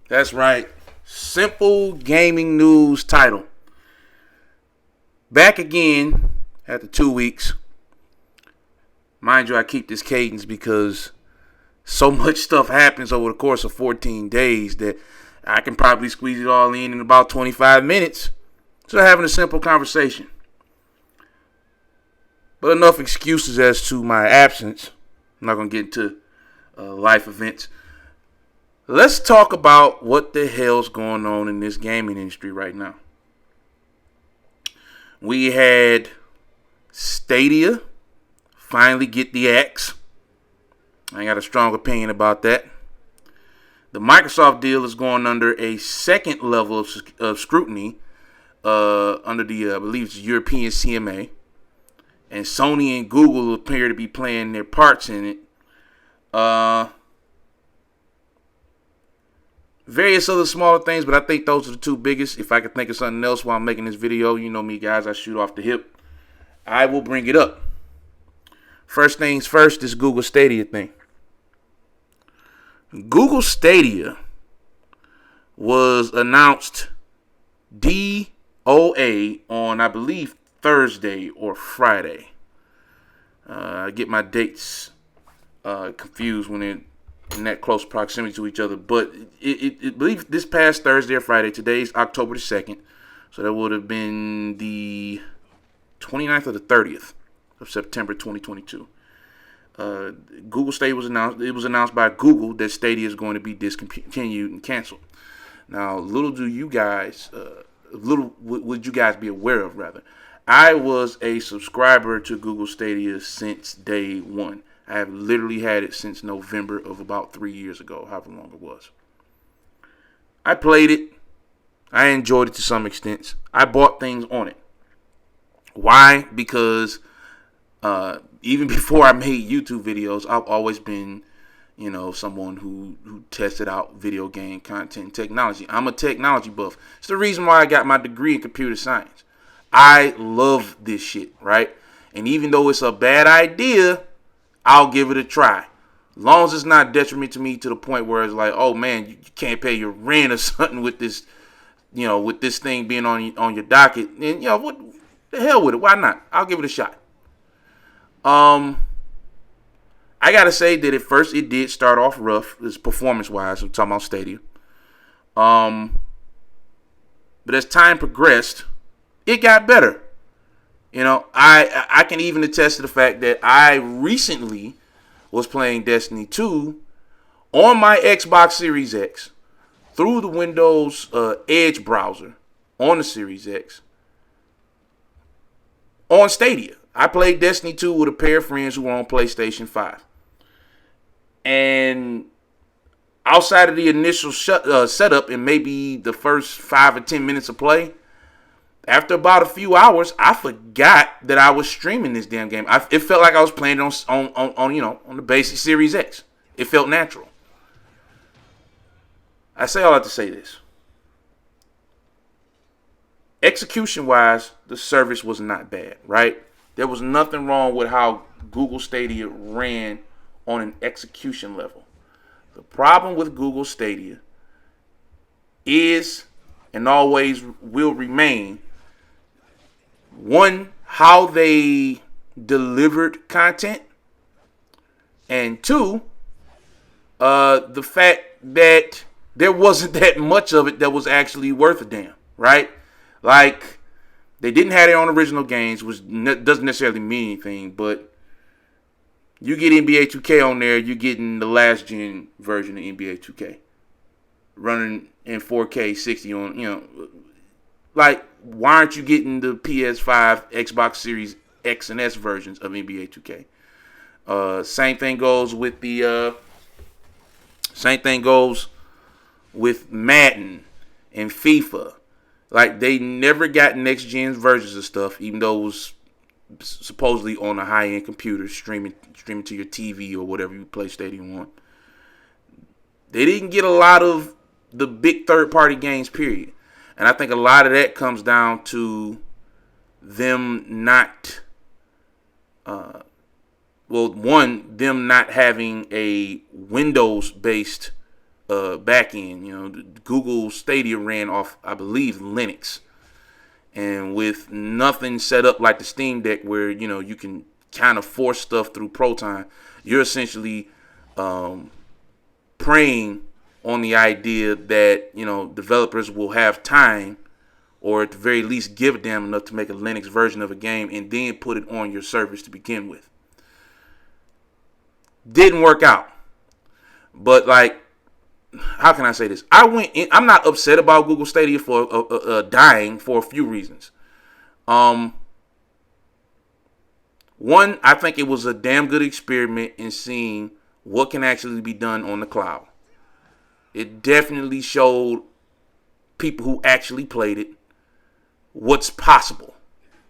That's right. Simple gaming news title. Back again after 2 weeks. Mind you, I keep this cadence because so much stuff happens over the course of 14 days that I can probably squeeze it all in about 25 minutes. So having a simple conversation. But enough excuses as to my absence. I'm not going to get into life events. Let's talk about what the hell's going on in this gaming industry right now. We had Stadia finally get the axe. I got a strong opinion about that. The Microsoft deal is going under a second level of scrutiny under the, I believe it's European CMA. And Sony and Google appear to be playing their parts in it. Various other smaller things, but I think those are the two biggest. If I could think of something else while I'm making this video, you know me, guys, I shoot off the hip. I will bring it up. First things first, this Google Stadia thing. Google Stadia was announced DOA on, I believe, Thursday or Friday. I get my dates confused when they're in that close proximity to each other. But it believe this past Thursday or Friday. Today's October the 2nd. So that would have been the 29th or the 30th of September 2022. Google Stadia was announced. It was announced by Google that Stadia is going to be discontinued and canceled. Now, little do you guys, would you guys be aware of, rather. I was a subscriber to Google Stadia since day one. I have literally had it since November of about 3 years ago, however long it was. I played it. I enjoyed it to some extent. I bought things on it. Why? Because even before I made YouTube videos, I've always been, someone who tested out video game content and technology. I'm a technology buff. It's the reason why I got my degree in computer science. I love this shit, right? And even though it's a bad idea, I'll give it a try. As long as it's not detriment to me to the point where it's like, oh man, you can't pay your rent or something with this, with this thing being on your docket. And what the hell with it? Why not? I'll give it a shot. I gotta say that at first it did start off rough, as performance wise. I'm talking about Stadia. But as time progressed, it got better. I can even attest to the fact that I recently was playing Destiny 2 on my Xbox Series X through the Windows Edge browser on the Series X on Stadia. I played Destiny 2 with a pair of friends who were on PlayStation 5. And outside of the initial setup and maybe the first 5 or 10 minutes of play, after about a few hours, I forgot that I was streaming this damn game. It felt like I was playing it on the basic Series X. It felt natural. I say all that to say this. Execution-wise, the service was not bad, right? There was nothing wrong with how Google Stadia ran on an execution level. The problem with Google Stadia is and always will remain, one, how they delivered content, and two, the fact that there wasn't that much of it that was actually worth a damn, right? Like, they didn't have their own original games, which doesn't necessarily mean anything, but you get NBA 2K on there, you're getting the last gen version of NBA 2K running in 4K 60 on, like, why aren't you getting the PS5, Xbox Series X and S versions of NBA 2K? Same thing goes with Madden and FIFA. Like, they never got next gen versions of stuff, even though it was supposedly on a high end computer streaming to your TV or whatever you play Stadia on. They didn't get a lot of the big third party games, period. And I think a lot of that comes down to them not, them not having a Windows-based back end. Google Stadia ran off, I believe, Linux, and with nothing set up like the Steam Deck, where you can kind of force stuff through Proton, you're essentially preying on the idea that developers will have time, or at the very least give a damn enough to make a Linux version of a game and then put it on your service to begin with. Didn't work out. But like, how can I say this? I'm not upset about Google Stadia for dying for a few reasons. One, I think it was a damn good experiment in seeing what can actually be done on the cloud. It definitely showed people who actually played it what's possible,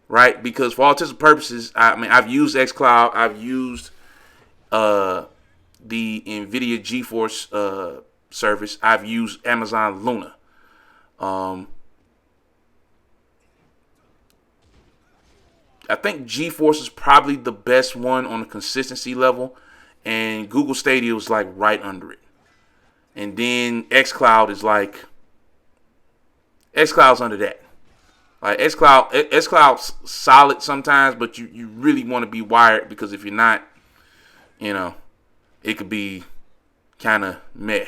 right? Because for all intents and purposes, I've used xCloud, I've used the NVIDIA GeForce service, I've used Amazon Luna. I think GeForce is probably the best one on the consistency level, and Google Stadia was like right under it. And then xCloud's under that. Like xCloud's solid sometimes, but you really want to be wired, because if you're not, it could be kind of meh.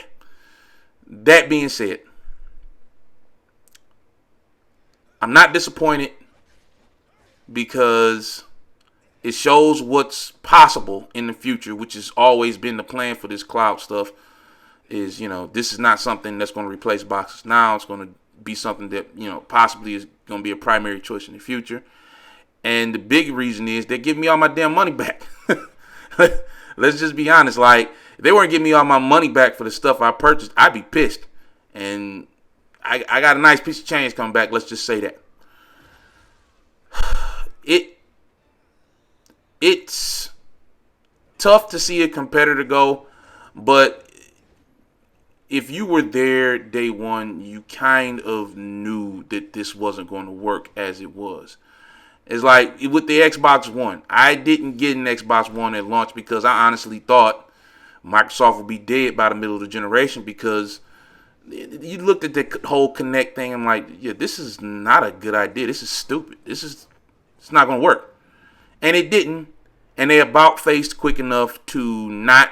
That being said, I'm not disappointed, because it shows what's possible in the future, which has always been the plan for this cloud stuff. Is this is not something that's going to replace boxes now. It's going to be something that possibly is going to be a primary choice in the future. And the big reason is they give me all my damn money back. Let's just be honest. Like, if they weren't giving me all my money back for the stuff I purchased, I'd be pissed. And I got a nice piece of change coming back. Let's just say that. It's tough to see a competitor go, but if you were there day one, you kind of knew that this wasn't going to work as it was. It's like with the Xbox One. I didn't get an Xbox One at launch because I honestly thought Microsoft would be dead by the middle of the generation, because you looked at the whole Kinect thing and like, yeah, this is not a good idea. This is stupid. It's not going to work. And it didn't. And they about faced quick enough to not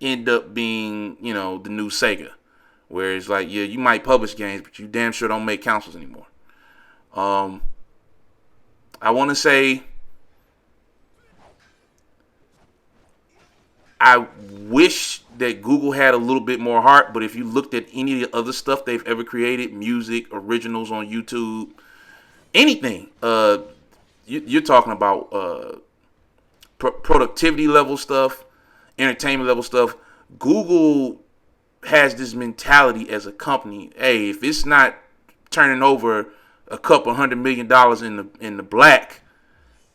end up being, the new Sega. Where it's like, yeah, you might publish games, but you damn sure don't make consoles anymore. I want to say I wish that Google had a little bit more heart, but if you looked at any of the other stuff they've ever created, music, originals on YouTube, anything, you're talking about productivity level stuff, entertainment level stuff. Google has this mentality as a company. Hey, if it's not turning over a couple $100 million in the black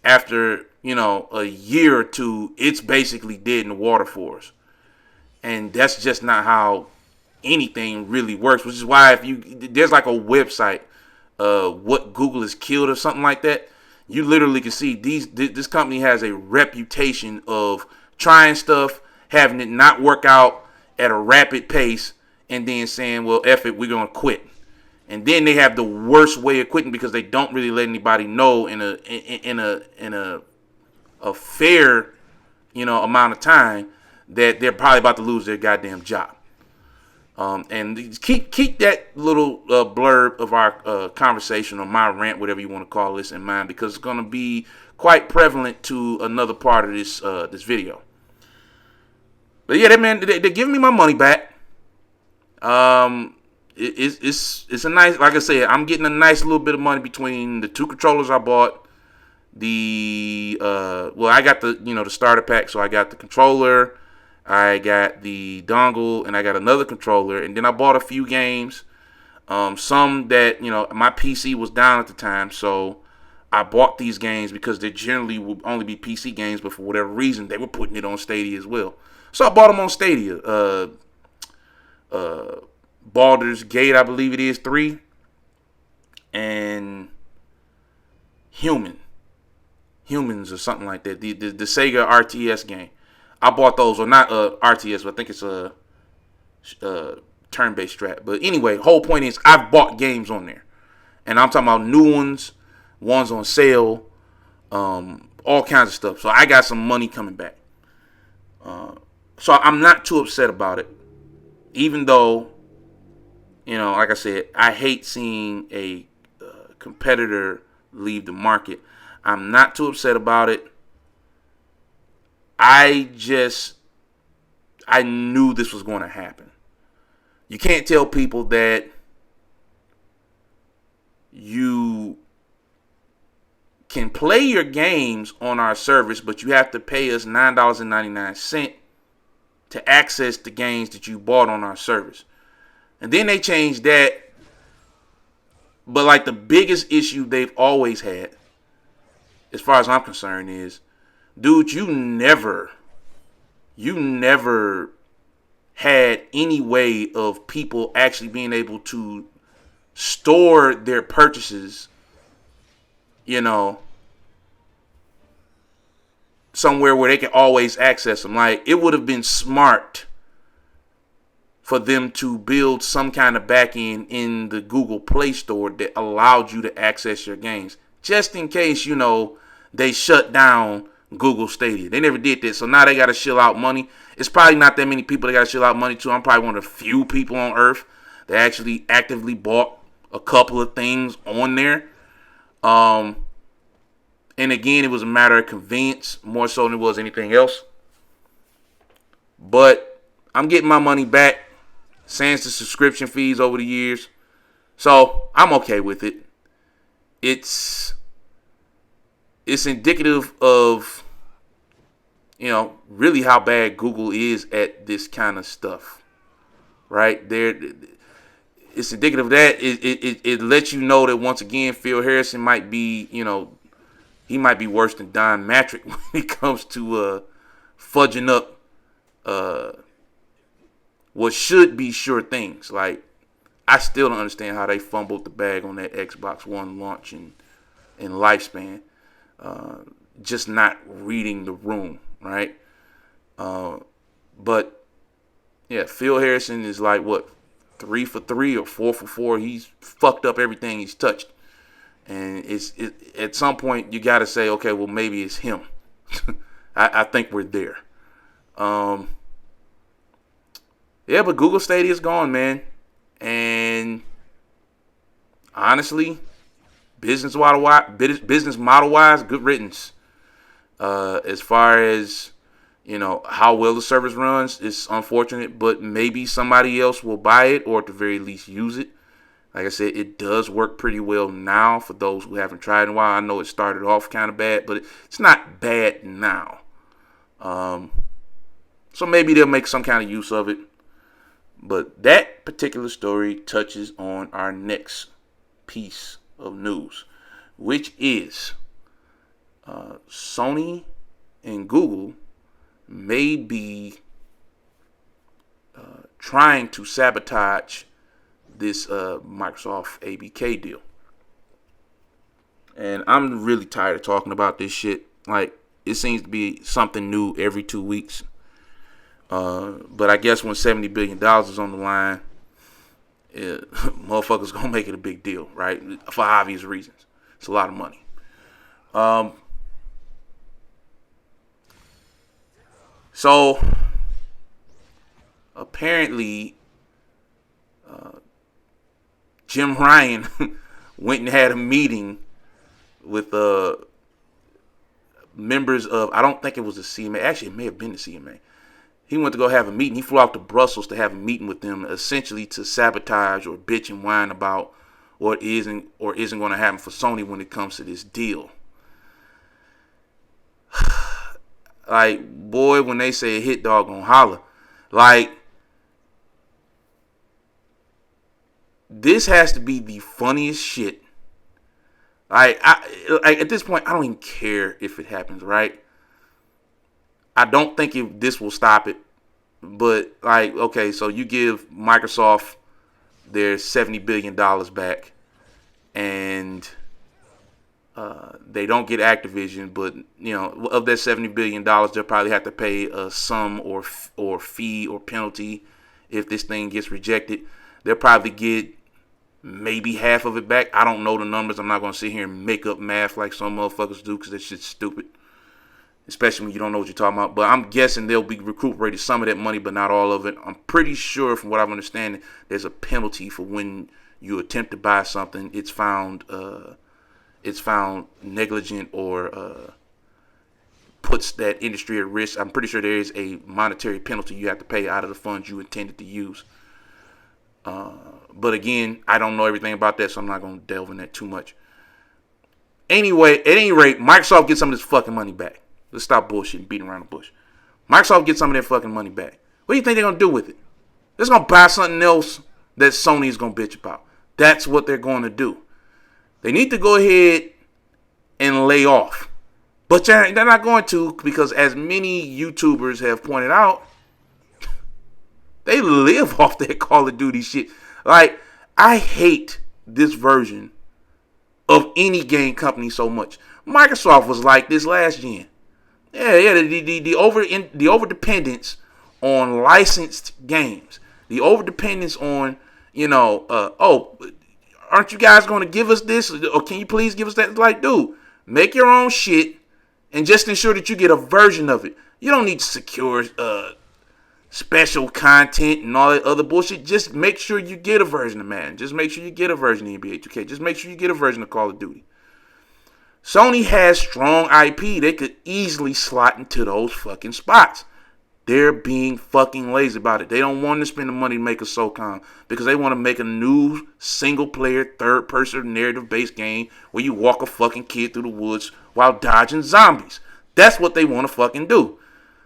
after a year or two, it's basically dead in the water for us. And that's just not how anything really works. Which is why there's like a website, what Google has killed or something like that. You literally can see this company has a reputation of trying stuff, having it not work out at a rapid pace, and then saying, well, F it, we're going to quit. And then they have the worst way of quitting, because they don't really let anybody know in a fair, amount of time that they're probably about to lose their goddamn job. And keep that little blurb of our conversation, or my rant, whatever you want to call this, in mind, because it's going to be quite prevalent to another part of this video. But yeah, they're giving me my money back. It's a nice, like I said, I'm getting a nice little bit of money between the two controllers I bought. I got the starter pack, so I got the controller, I got the dongle, and I got another controller, and then I bought a few games. Some that my PC was down at the time, so I bought these games because they generally would only be PC games, but for whatever reason, they were putting it on Stadia as well. So I bought them on Stadia. Baldur's Gate, I believe it is, 3. And Humans or something like that. The Sega RTS game. I bought those, or not RTS, but I think it's turn-based strat. But anyway, whole point is I've bought games on there. And I'm talking about new ones on sale, all kinds of stuff. So I got some money coming back. So I'm not too upset about it. Even though, like I said, I hate seeing a competitor leave the market. I'm not too upset about it. I knew this was going to happen. You can't tell people that you can play your games on our service, but you have to pay us $9.99 to access the games that you bought on our service. And then they changed that. But like the biggest issue they've always had, as far as I'm concerned, is, dude, you never had any way of people actually being able to store their purchases, somewhere where they can always access them. Like, it would have been smart for them to build some kind of backend in the Google Play Store that allowed you to access your games, just in case, they shut down Google Stadia. They never did that, so now they got to shill out money. It's probably not that many people they got to shill out money to. I'm probably one of the few people on earth that actually actively bought a couple of things on there. And again, it was a matter of convenience more so than it was anything else. But I'm getting my money back, sans the subscription fees over the years. So I'm okay with it. It's indicative of, really how bad Google is at this kind of stuff, right? It's indicative of that. It lets you know that, once again, Phil Harrison might be, he might be worse than Don Matrick when it comes to fudging up what should be sure things. Like, I still don't understand how they fumbled the bag on that Xbox One launch and lifespan. Just not reading the room, right? But yeah, Phil Harrison is like, what, 3 for 3 or 4 for 4? He's fucked up everything he's touched, and at some point you got to say, okay, well, maybe it's him. I think we're there. Yeah, but Google Stadia is gone, man, and honestly, business model wise, good riddance. As far as, how well the service runs, it's unfortunate, but maybe somebody else will buy it, or at the very least use it. Like I said, it does work pretty well now for those who haven't tried in a while. I know it started off kind of bad, but it's not bad now. So maybe they'll make some kind of use of it. But that particular story touches on our next piece of news, which is Sony and Google may be trying to sabotage this Microsoft ABK deal. And I'm really tired of talking about this shit. Like, it seems to be something new every 2 weeks. But I guess when $70 billion is on the line, motherfuckers gonna make it a big deal, right? For obvious reasons. It's a lot of money. So apparently, Jim Ryan went and had a meeting with members of, I don't think it was the CMA. Actually, it may have been the CMA. He went to go have a meeting. He flew out to Brussels to have a meeting with them, essentially to sabotage or bitch and whine about what isn't or isn't going to happen for Sony when it comes to this deal. Like, boy, when they say hit dog gonna holler. Like, this has to be the funniest shit. Like at this point, I don't even care if it happens, right? I don't think this will stop it. But, like, okay, so you give Microsoft their $70 billion back, and they don't get Activision, but, of that $70 billion, they'll probably have to pay a sum or fee or penalty if this thing gets rejected. They'll probably get maybe half of it back. I don't know the numbers. I'm not going to sit here and make up math like some motherfuckers do because that shit's stupid. Especially when you don't know what you're talking about. But I'm guessing they'll be recuperated some of that money, but not all of it. I'm pretty sure, from what I'm understanding, there's a penalty for when you attempt to buy something. It's found negligent or puts that industry at risk. I'm pretty sure there is a monetary penalty you have to pay out of the funds you intended to use. But again, I don't know everything about that, so I'm not going to delve in that too much. Anyway, at any rate, Microsoft gets some of this fucking money back. Let's stop bullshitting, beating around the bush. Microsoft gets some of their fucking money back. What do you think they're going to do with it? They're going to buy something else that Sony is going to bitch about. That's what they're going to do. They need to go ahead and lay off. But they're not going to, because as many YouTubers have pointed out, they live off that Call of Duty shit. Like, I hate this version of any game company so much. Microsoft was like this last gen. Yeah, the over dependence on licensed games, the over dependence on, aren't you guys going to give us this, or can you please give us that? Like, dude, make your own shit and just ensure that you get a version of it. You don't need to secure special content and all that other bullshit. Just make sure you get a version of Madden. Just make sure you get a version of NBA 2K. Just make sure you get a version of Call of Duty. Sony has strong IP. They could easily slot into those fucking spots. They're being fucking lazy about it. They don't want to spend the money to make a SOCOM because they want to make a new single-player, third-person, narrative-based game where you walk a fucking kid through the woods while dodging zombies. That's what they want to fucking do.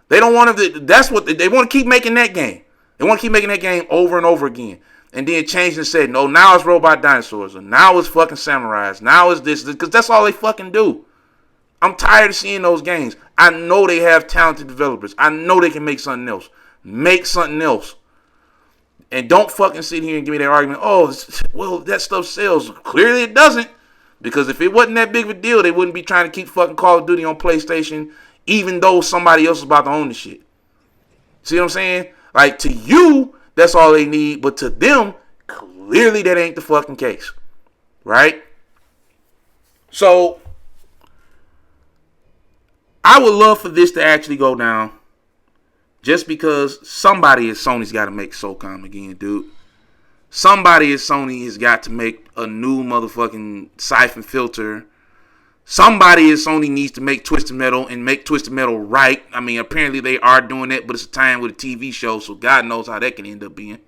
They don't want to. That's what they want to keep making that game. They want to keep making that game over and over again. And then change and say, no, now it's robot dinosaurs. Or now it's fucking samurais. Now it's this. Because that's all they fucking do. I'm tired of seeing those games. I know they have talented developers. I know they can make something else. Make something else. And don't fucking sit here and give me that argument. Oh, well, that stuff sells. Clearly it doesn't. Because if it wasn't that big of a deal, they wouldn't be trying to keep fucking Call of Duty on PlayStation, even though somebody else is about to own the shit. See what I'm saying? Like, to you, that's all they need. But to them, clearly that ain't the fucking case. Right? So, I would love for this to actually go down. Just because somebody at Sony's got to make SOCOM again, dude. Somebody at Sony has got to make a new motherfucking siphon filter. Somebody at Sony needs to make Twisted Metal and make Twisted Metal right. I mean, apparently they are doing that, but it's a time with a TV show, so God knows how that can end up being.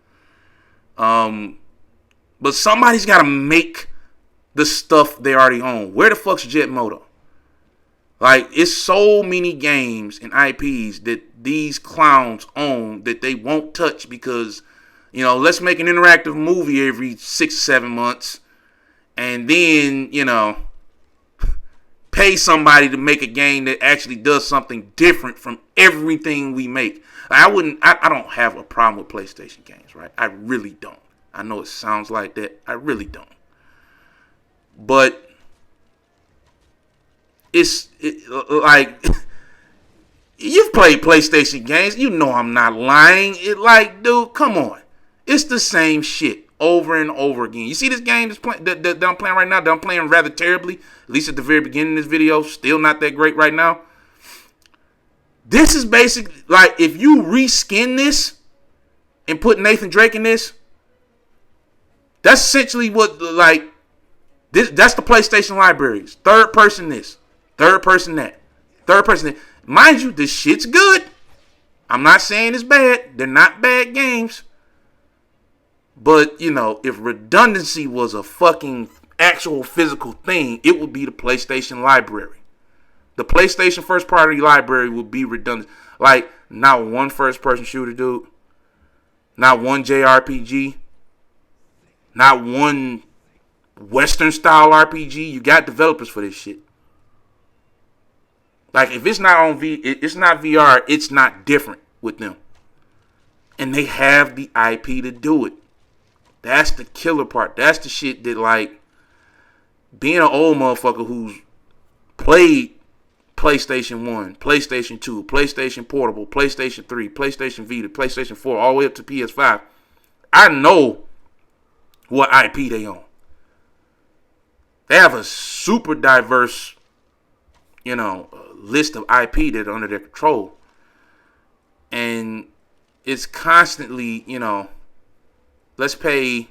But somebody's got to make the stuff they already own. Where the fuck's Jet Moto? Like, it's so many games and IPs that these clowns own that they won't touch because, let's make an interactive movie every 6-7 months and then, pay somebody to make a game that actually does something different from everything we make. I don't have a problem with PlayStation games, right? I really don't. I know it sounds like that. I really don't. But like, you've played PlayStation games. You know I'm not lying. Dude, come on. It's the same shit over and over again. You see this game that I'm playing right now, that I'm playing rather terribly, at least at the very beginning of this video, still not that great right now. This is basically, like, if you reskin this and put Nathan Drake in this, that's essentially what, like, that's the PlayStation libraries. Third person this, third person that, third person that. Mind you, this shit's good. I'm not saying it's bad. They're not bad games. But, if redundancy was a fucking actual physical thing, it would be the PlayStation library. The PlayStation first party library would be redundant. Like, not one first person shooter, dude. Not one JRPG. Not one Western style RPG. You got developers for this shit. Like, if it's not on it's not VR, it's not different with them. And they have the IP to do it. That's the killer part. That's the shit that, like, being an old motherfucker who's played PlayStation 1, PlayStation 2, PlayStation Portable, PlayStation 3, PlayStation Vita, PlayStation 4, all the way up to PS5. I know what IP they own. They have a super diverse, list of IP that are under their control. And it's constantly, let's pay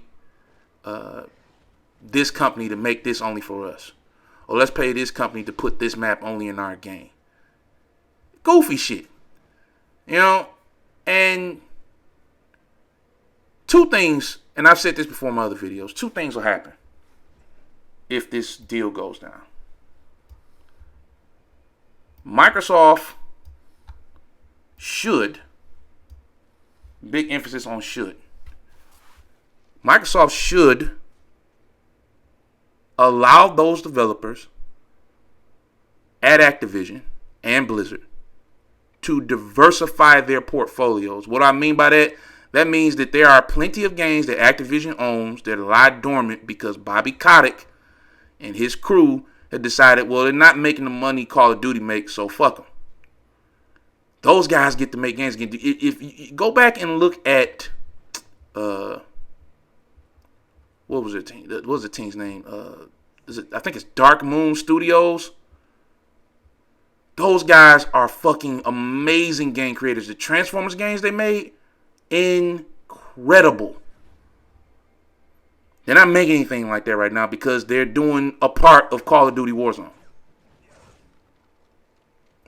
this company to make this only for us. Or let's pay this company to put this map only in our game. Goofy shit. And two things, and I've said this before in my other videos, two things will happen if this deal goes down. Microsoft should, big emphasis on should, Microsoft should allow those developers at Activision and Blizzard to diversify their portfolios. What I mean by that, that means that there are plenty of games that Activision owns that lie dormant because Bobby Kotick and his crew had decided, well, they're not making the money Call of Duty makes, so fuck them. Those guys get to make games again. If you go back and look at, what was the team's name? I think it's Dark Moon Studios. Those guys are fucking amazing game creators. The Transformers games they made, incredible. They're not making anything like that right now because they're doing a part of Call of Duty Warzone.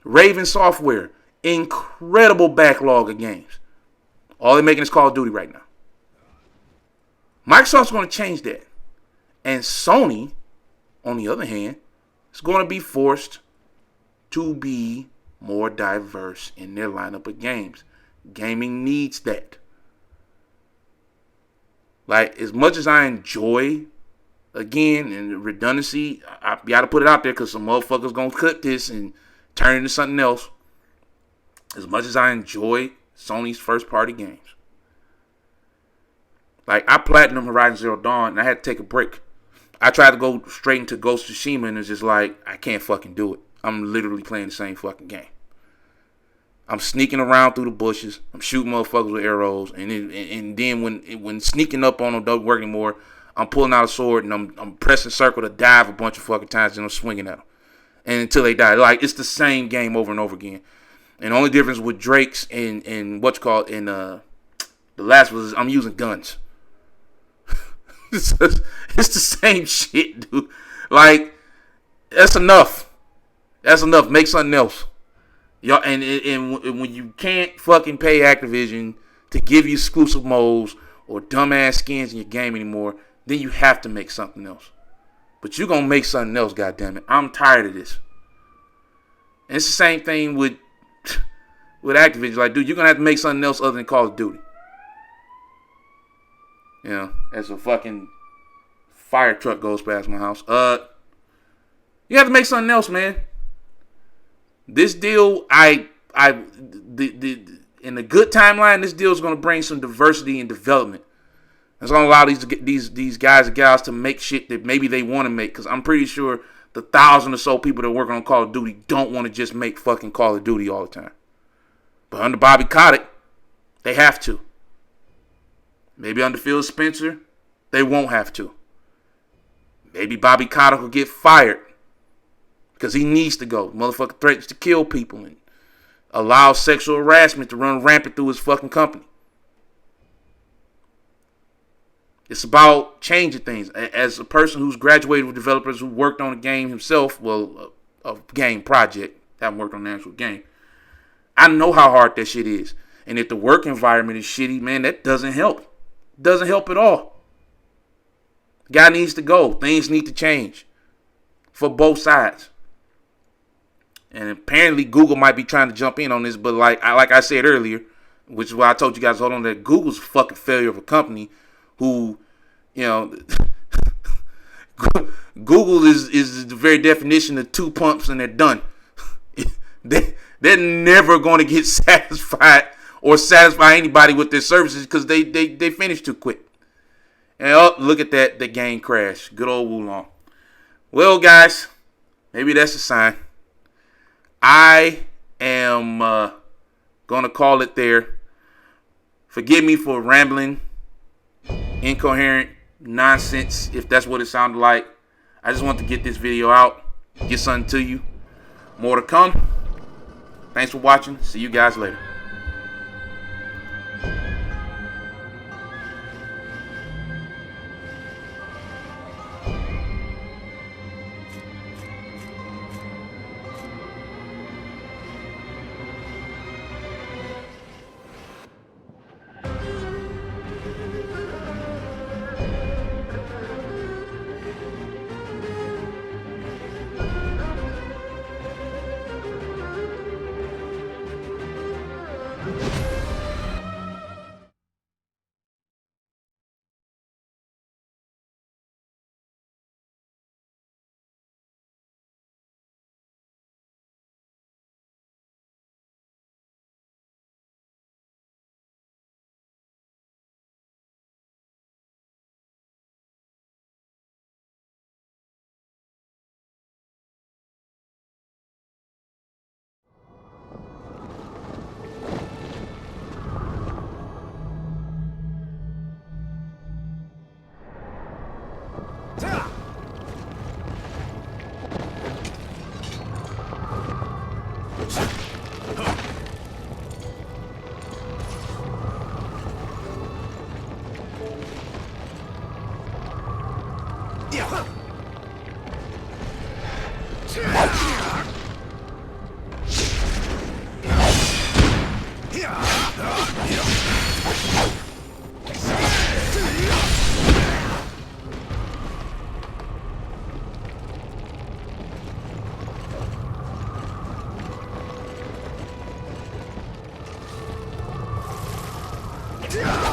Raven Software, incredible backlog of games. All they're making is Call of Duty right now. Microsoft's going to change that. And Sony, on the other hand, is going to be forced to be more diverse in their lineup of games. Gaming needs that. Like, as much as I enjoy, again, and the redundancy, I got to put it out there because some motherfuckers going to cut this and turn it into something else. As much as I enjoy Sony's first-party games. Like, I platinum Horizon Zero Dawn, and I had to take a break. I tried to go straight into Ghost of Tsushima, and it's just like, I can't fucking do it. I'm literally playing the same fucking game. I'm sneaking around through the bushes. I'm shooting motherfuckers with arrows. And then when sneaking up on them don't work anymore, I'm pulling out a sword, and I'm pressing circle to dive a bunch of fucking times, and I'm swinging at them. And until they die. Like, it's the same game over and over again. And the only difference with Drake's and the last was I'm using guns. It's the same shit, dude. Like, that's enough. That's enough. Make something else. Y'all, and when you can't fucking pay Activision to give you exclusive modes or dumbass skins in your game anymore, then you have to make something else. But you're gonna make something else, goddammit. I'm tired of this. And it's the same thing with Activision. Like, dude, you're gonna have to make something else other than Call of Duty. As a fucking fire truck goes past my house. You have to make something else, man. This deal, in the good timeline, this deal is going to bring some diversity and development. It's going to allow these guys and gals to make shit that maybe they want to make. Because I'm pretty sure the 1,000 or so people that work on Call of Duty don't want to just make fucking Call of Duty all the time. But under Bobby Kotick, they have to. Maybe under Phil Spencer, they won't have to. Maybe Bobby Kotick will get fired because he needs to go. Motherfucker threatens to kill people and allows sexual harassment to run rampant through his fucking company. It's about changing things. As a person who's graduated with developers who worked on a game himself, well, a game project, haven't worked on an actual game, I know how hard that shit is. And if the work environment is shitty, man, that doesn't help. Doesn't help at all. Guy needs to go. Things need to change for both sides. And apparently Google might be trying to jump in on this, but like I said earlier, which is why I told you guys, hold on, that Google's a fucking failure of a company who, Google is the very definition of two pumps and they're done. They're never going to get satisfied or satisfy anybody with their services because they finish too quick. And look at that, the game crash. Good old Wulong. Well, guys, maybe that's a sign. I am going to call it there. Forgive me for rambling, incoherent nonsense, if that's what it sounded like. I just want to get this video out, get something to you. More to come. Thanks for watching. See you guys later. Yeah!